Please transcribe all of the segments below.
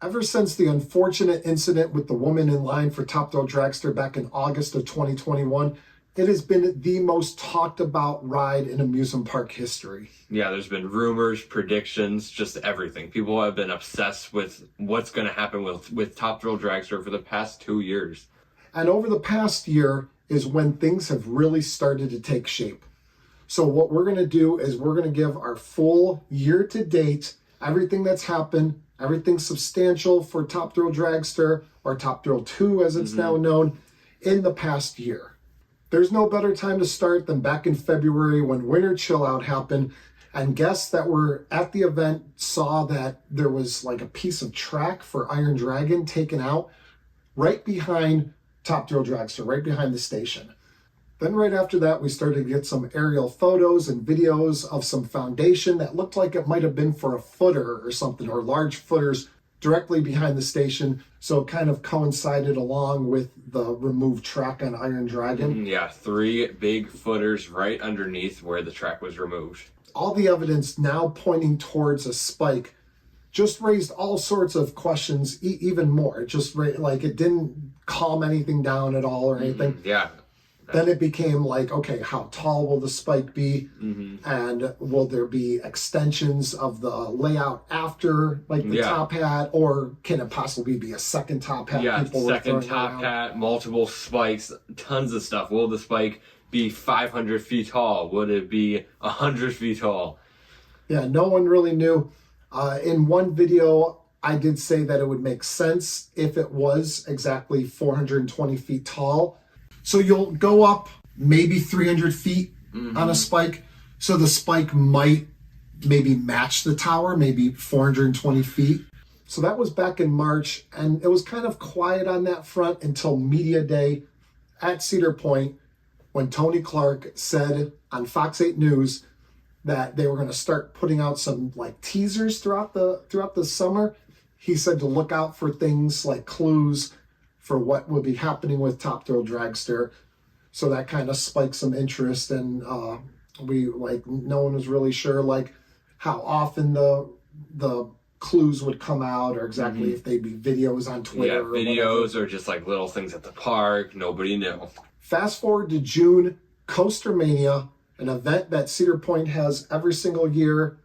Ever since the unfortunate incident with the woman in line for Top Thrill Dragster back in August of 2021, it has been the most talked about ride in amusement park history. Yeah, there's been rumors, predictions, just everything. People have been obsessed with what's going to happen with Top Thrill Dragster for the past 2 years. And over the past year is when things have really started to take shape. So what we're going to do is we're going to give our full year to date, everything that's happened, everything substantial for Top Thrill Dragster, or Top Thrill 2 as it's now known, in the past year. There's no better time to start than back in February when Winter Chill Out happened, and guests that were at the event saw that there was like a piece of track for Iron Dragon taken out right behind Top Thrill Dragster, right behind the station. Then right after that, we started to get some aerial photos and videos of some foundation that looked like it might have been for a footer or something, or large footers directly behind the station. So it kind of coincided along with the removed track on Iron Dragon. Yeah, 3 big footers right underneath where the track was removed. All the evidence now pointing towards a spike just raised all sorts of questions even more. It just like it didn't calm anything down at all or anything. Yeah. Then it became like, okay, how tall will the spike be? And will there be extensions of the layout after like the top hat, or can it possibly be a second top hat? Yeah, people second top hat, multiple spikes, tons of stuff. Will the spike be 500 feet tall? Would it be 100 feet tall? Yeah, no one really knew. In one video, I did say that it would make sense if it was exactly 420 feet tall. So you'll go up maybe 300 feet on a spike. So the spike might maybe match the tower, maybe 420 feet. So that was back in March, and it was kind of quiet on that front until Media Day at Cedar Point, when Tony Clark said on Fox 8 News that they were going to start putting out some like teasers throughout the summer. He said to look out for things like clues for what would be happening with Top Thrill Dragster. So that kind of spiked some interest, and we like no one was really sure like how often the clues would come out, or exactly if they'd be videos on Twitter. Yeah, videos or just like little things at the park. Nobody knew. Fast forward to June, Coaster Mania, an event that Cedar Point has every single year.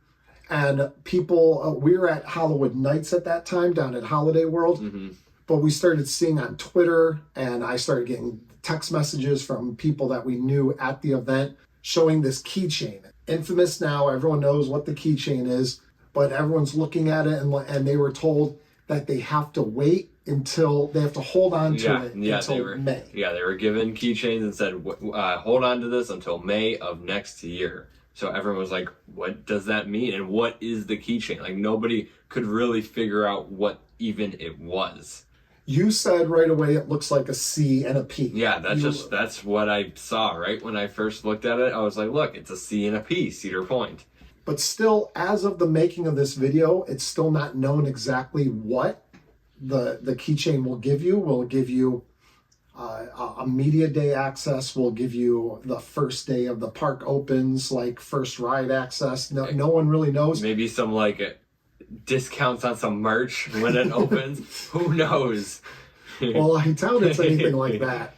And people, we were at Hollywood Nights at that time down at Holiday World. But we started seeing on Twitter, and I started getting text messages from people that we knew at the event showing this keychain. Infamous now, everyone knows what the keychain is, but everyone's looking at it, and they were told that they have to wait until, they have to hold on to it until May. Yeah, they were given keychains and said, hold on to this until May of next year. So everyone was like, what does that mean? And what is the keychain? Like, nobody could really figure out what even it was. You said right away it looks like a C and a P. Yeah, that's what I saw, right? When I first looked at it, I was like, look, it's a C and a P, Cedar Point. But still, as of the making of this video, it's still not known exactly what the keychain will give you. Will give you a media day access, will give you the first day of the park opens, like first ride access. No one really knows. Maybe some like discounts on some merch when it opens. Who knows? Well, I doubt it's anything like that.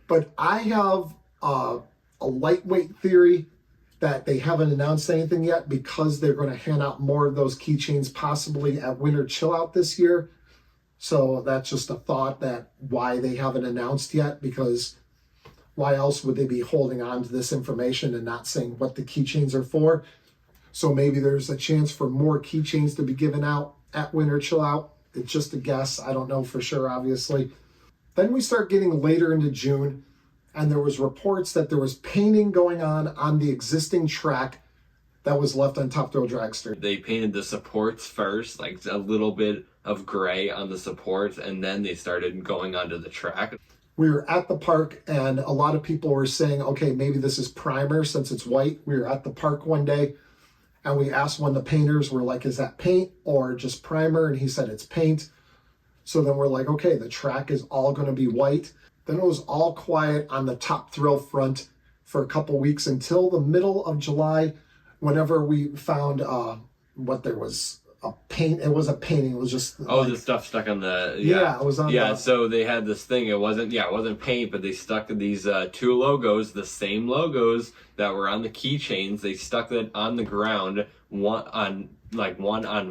But I have a lightweight theory that they haven't announced anything yet, because they're going to hand out more of those keychains possibly at Winter Chill Out this year. So that's just a thought, that why they haven't announced yet, because why else would they be holding on to this information and not saying what the keychains are for? So maybe there's a chance for more keychains to be given out at Winter Chill Out. It's just a guess. I don't know for sure, obviously. Then we start getting later into June, and there was reports that there was painting going on the existing track that was left on Top Thrill Dragster. They painted the supports first, like a little bit of gray on the supports, and then they started going onto the track. We were at the park, and a lot of people were saying, okay, maybe this is primer since it's white. We were at the park one day, and we asked one of the painters, we're like, is that paint or just primer? And he said it's paint. So then we're like, okay, the track is all going to be white. Then it was all quiet on the Top Thrill front for a couple weeks until the middle of July, whenever we found what there was a paint. It was a painting. It was just the stuff stuck on the it was on so they had this thing. It wasn't paint, but they stuck these two logos, the same logos that were on the keychains. They stuck it on the ground, one on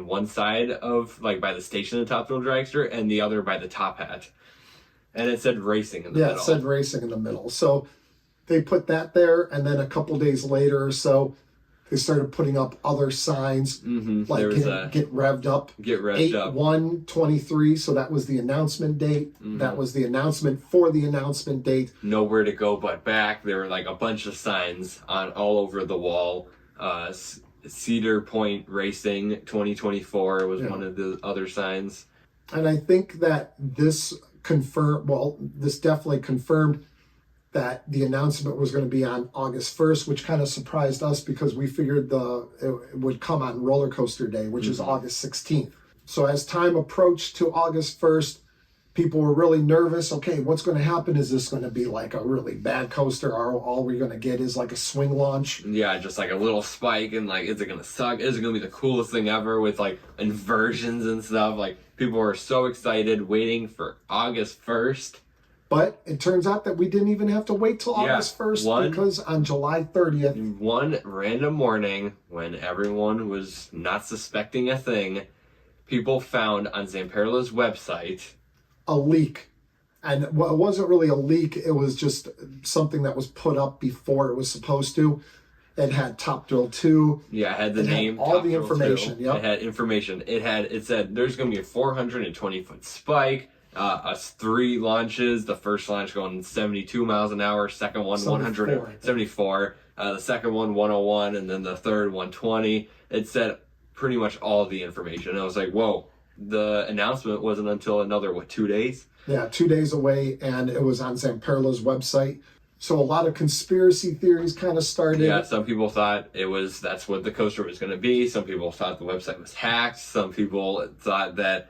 one side of by the station of Top Thrill Dragster, and the other by the top hat, and it said racing in the middle. Yeah, it said racing in the middle. So they put that there, and then a couple days later or so, they started putting up other signs, like get revved up. Get revved up. 8/1/23, so that was the announcement date. That was the announcement for the announcement date. Nowhere to go but back. There were a bunch of signs all over the wall. Cedar Point Racing 2024 was one of the other signs. And I think that this definitely confirmed that the announcement was going to be on August 1st, which kind of surprised us because we figured it would come on Roller Coaster Day, which is August 16th. So as time approached to August 1st, people were really nervous. Okay, what's going to happen? Is this going to be like a really bad coaster, or all we're going to get is like a swing launch? Yeah, just like a little spike, and is it going to suck? Is it going to be the coolest thing ever with inversions and stuff? People were so excited waiting for August 1st. But it turns out that we didn't even have to wait till August 1st because on July 30th... One random morning when everyone was not suspecting a thing, people found on Zamperla's website... a leak. And it wasn't really a leak. It was just something that was put up before it was supposed to. It had Top Thrill 2. Yeah, it had the name. All the information. Yep. It had information. It said there's going to be a 420-foot spike. 3 launches. The first launch going 72 miles an hour. Second one 174. The second one 101, and then the third 120. It said pretty much all the information. I was like, whoa. The announcement wasn't until another 2 days? Yeah, 2 days away, and it was on Zamperla's website. So a lot of conspiracy theories kind of started. Yeah, some people thought that's what the coaster was going to be. Some people thought the website was hacked. Some people thought that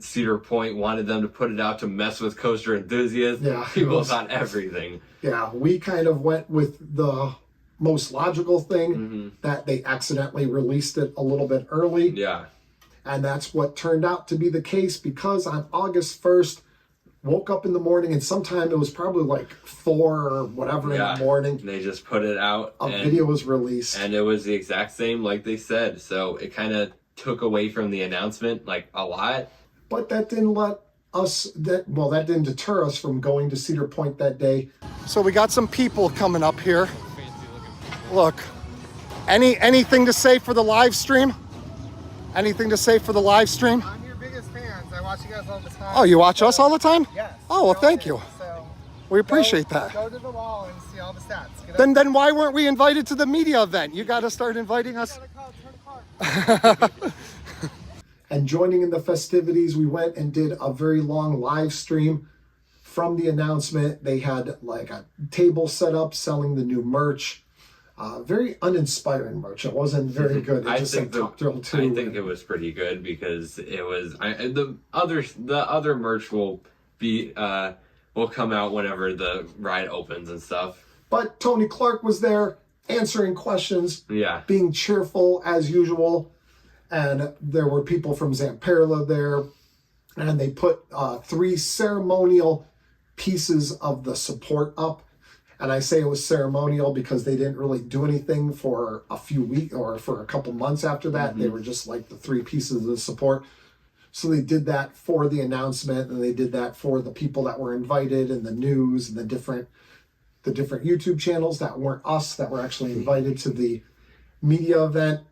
Cedar Point wanted them to put it out to mess with coaster enthusiasts. Yeah, people thought everything. Yeah, we kind of went with the most logical thing, that they accidentally released it a little bit early. Yeah. And that's what turned out to be the case, because on August 1st, woke up in the morning, and sometime it was probably 4 or whatever in the morning. They just put it out. A video was released. And it was the exact same like they said. So it kind of took away from the announcement a lot. But that didn't that didn't deter us from going to Cedar Point that day. So we got some people coming up here. Look, anything to say for the live stream? Anything to say for the live stream? I'm your biggest fans. I watch you guys all the time. Oh, you watch us all the time? Yes. Oh, well, thank you. So we appreciate that. Go to the wall and see all the stats. Then why weren't we invited to the media event? You got to start inviting us. And joining in the festivities, we went and did a very long live stream from the announcement. They had a table set up selling the new merch. Very uninspiring merch. It wasn't very good. It just said Top Thrill 2. I think it was pretty good because it was the other merch will come out whenever the ride opens and stuff. But Tony Clark was there answering questions, being cheerful as usual, and there were people from Zamperla there, and they put 3 ceremonial pieces of the support up. And I say it was ceremonial because they didn't really do anything for a few weeks or for a couple months after that. They were just the 3 pieces of the support. So they did that for the announcement, and they did that for the people that were invited, and the news, and the different YouTube channels that weren't us, that were actually invited to the media event.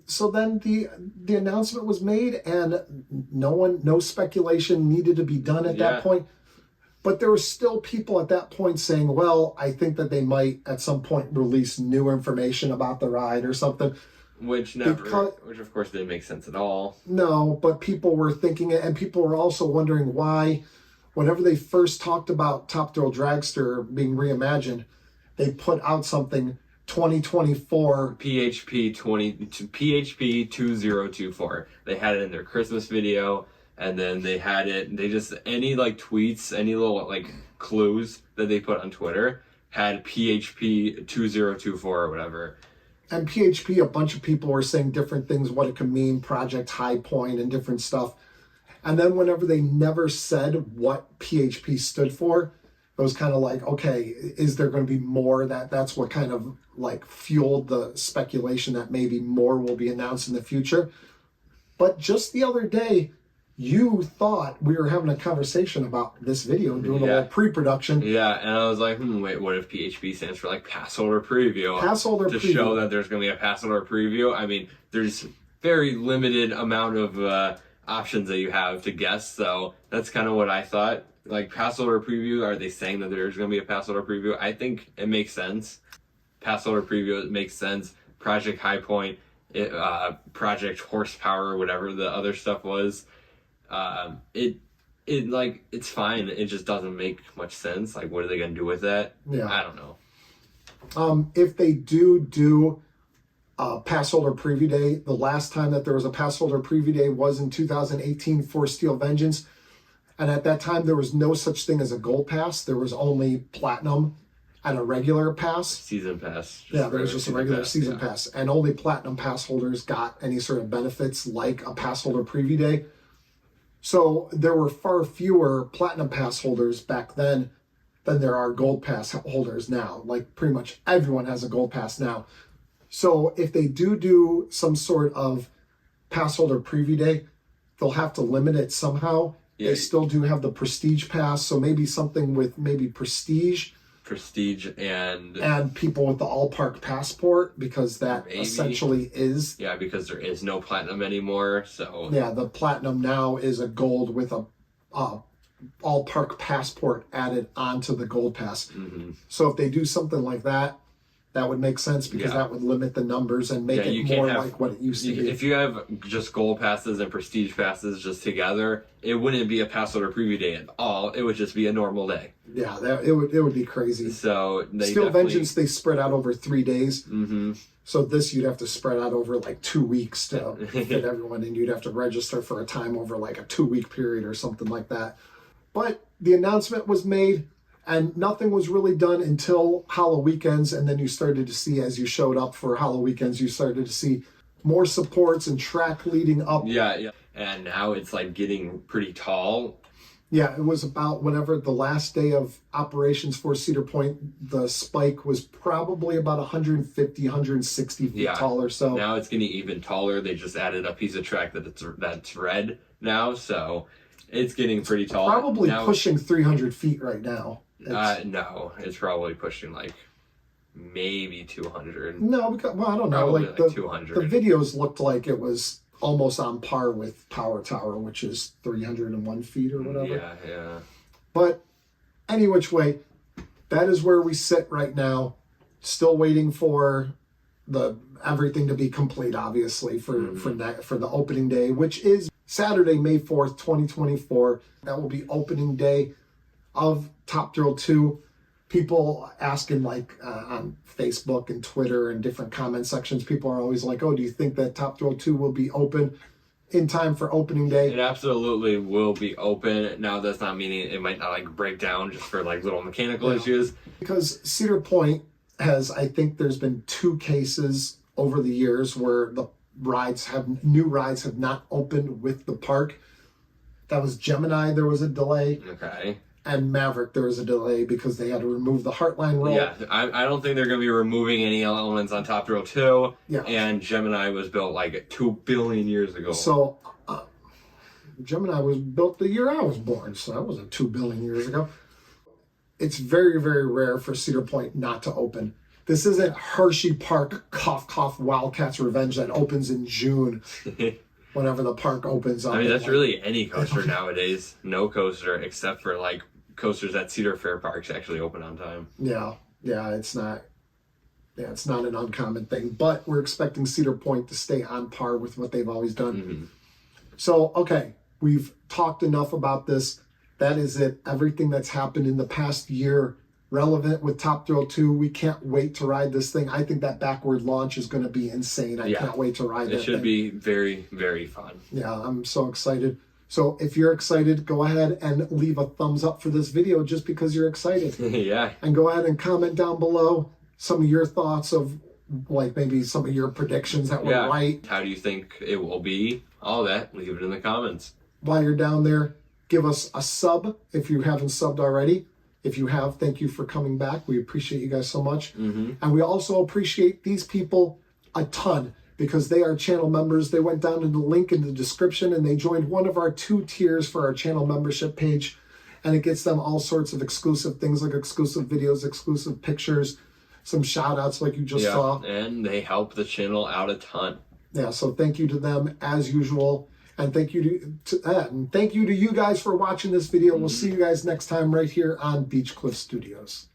So then the announcement was made, and no speculation needed to be done at that point. But there were still people at that point saying, well, I think that they might at some point release new information about the ride or something. Which of course didn't make sense at all. No, but people were thinking it, and people were also wondering why, whenever they first talked about Top Thrill Dragster being reimagined, they put out something 2024. PHP 2024. They had it in their Christmas video. And then they had it, any tweets, any little clues that they put on Twitter had PHP 2024 or whatever. And PHP, a bunch of people were saying different things, what it could mean, Project High Point and different stuff. And then whenever they never said what PHP stood for, it was kind of like, okay, is there going to be more? That's what kind of like fueled the speculation that maybe more will be announced in the future. But just the other day, you thought we were having a conversation about this video, doing a little pre-production. Yeah, and I was like, wait, what if PHP stands for like pass holder preview? Pass holder to preview. show that there's going to be a pass holder preview. I mean, there's very limited amount of options that you have to guess, so that's kind of what I thought. Like, pass holder preview, are they saying that there's going to be a pass holder preview? I think it makes sense. Pass holder preview, it makes sense. Project High Point, Project Horsepower, whatever the other stuff was. It's fine. It just doesn't make much sense. Like, what are they going to do with that? Yeah. I don't know. If they do pass holder preview day, the last time that there was a pass holder preview day was in 2018 for Steel Vengeance. And at that time, there was no such thing as a gold pass. There was only platinum and a regular pass. Season pass. Yeah, there was just a regular season pass. And only platinum pass holders got any sort of benefits like a pass holder preview day. So there were far fewer platinum pass holders back then than there are gold pass holders now. Like, pretty much everyone has a gold pass now. So if they do some sort of pass holder preview day, they'll have to limit it somehow. Yeah. They still do have the prestige pass, so maybe something with maybe prestige and people with the all park passport, because that essentially is because there is no platinum anymore. So the platinum now is a gold with a all park passport added onto the gold pass. Mm-hmm. So if they do something like that, that would make sense, because that would limit the numbers and make it more like what it used to be. If you have just gold passes and prestige passes just together, it wouldn't be a pass holder preview day at all. It would just be a normal day. Yeah, it would be crazy. So Steel Vengeance, they spread out over 3 days. Mm-hmm. So this you'd have to spread out over like 2 weeks to fit everyone, and you'd have to register for a time over like a 2-week period or something like that. But the announcement was made, and nothing was really done until Halloween weekends. And then you started to see, as you showed up for Halloween weekends, you started to see more supports and track leading up. Yeah. And now it's like getting pretty tall. Yeah, it was about whenever the last day of operations for Cedar Point, the spike was probably about 150, 160 feet tall or so. Now it's getting even taller. They just added a piece of track that's red now, so it's getting pretty tall. Probably now, pushing 300 feet right now. No, it's probably pushing like maybe 200. No, because, well, I don't know. Like the 200. The videos looked like it was almost on par with Power Tower, which is 301 feet or whatever. Yeah. But any which way, that is where we sit right now. Still waiting for everything to be complete, obviously, for the opening day, which is Saturday, May 4th, 2024. That will be opening day of Top Thrill 2. People asking on Facebook and Twitter and different comment sections, people are always like, oh, do you think that Top Thrill 2 will be open in time for opening day? It absolutely will be open. Now, that's not meaning it might not break down just for little mechanical issues. Because Cedar Point I think there's been 2 cases over the years where the new rides have not opened with the park. That was Gemini, there was a delay. Okay. And Maverick, there was a delay because they had to remove the Heartline roll. Yeah, I don't think they're going to be removing any elements on Top Thrill 2. Yeah. And Gemini was built 2 billion years ago. So, Gemini was built the year I was born, so that wasn't 2 billion years ago. It's very, very rare for Cedar Point not to open. This isn't Hershey Park, cough, cough, Wildcats Revenge that opens in June. Whenever the park opens up. I mean, that's really any coaster nowadays. No coaster, except for coasters at Cedar Fair parks actually open on time. Yeah, it's not an uncommon thing. But we're expecting Cedar Point to stay on par with what they've always done. Mm-hmm. So, okay, we've talked enough about this. That is it. Everything that's happened in the past year relevant with Top Thrill 2. We can't wait to ride this thing. I think that backward launch is going to be insane. I can't wait to ride it. It should be very, very fun. Yeah, I'm so excited. So if you're excited, go ahead and leave a thumbs up for this video just because you're excited. Yeah. And go ahead and comment down below some of your thoughts of like maybe some of your predictions that were Yeah. right. How do you think it will be? All that, leave it in the comments. While you're down there, give us a sub if you haven't subbed already. If you have, thank you for coming back. We appreciate you guys so much. And we also appreciate these people a ton because they are channel members. They went down to the link in the description and they joined one of our 2 tiers for our channel membership page. And it gets them all sorts of exclusive things like exclusive videos, exclusive pictures, some shout outs like you just saw. And they help the channel out a ton. Yeah, so thank you to them as usual. And thank you to you guys for watching this video. We'll see you guys next time right here on Beach Cliff Studios.